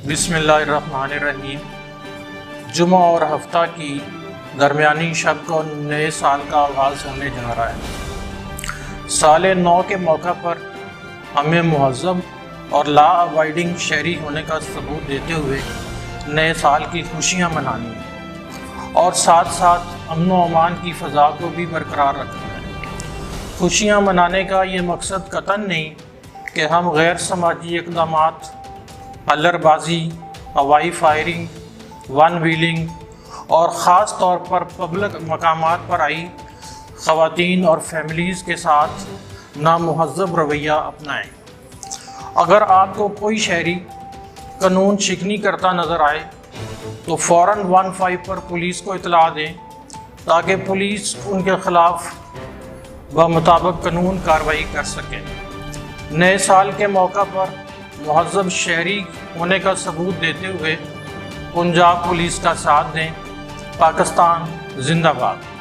بسم اللہ الرحمن الرحیم۔ جمعہ اور ہفتہ کی درمیانی شب کو نئے سال کا آغاز ہونے جا رہا ہے۔ سال نو کے موقع پر ہمیں مہذب اور لا اوائڈنگ شہری ہونے کا ثبوت دیتے ہوئے نئے سال کی خوشیاں منانی ہیں اور ساتھ ساتھ امن و امان کی فضا کو بھی برقرار رکھنا ہے۔ خوشیاں منانے کا یہ مقصد قطعاً نہیں کہ ہم غیر سماجی اقدامات، الر بازی، ہوائی فائرنگ، ون ویلنگ اور خاص طور پر پبلک مقامات پر آئی خواتین اور فیملیز کے ساتھ نامہذب رویہ اپنائیں۔ اگر آپ کو کوئی شہری قانون شکنی کرتا نظر آئے تو فوراً 15 پر پولیس کو اطلاع دیں تاکہ پولیس ان کے خلاف بمطابق قانون کارروائی کر سکے۔ نئے سال کے موقع پر مہذب شہری ہونے کا ثبوت دیتے ہوئے پنجاب پولیس کا ساتھ دیں۔ پاکستان زندہ باد۔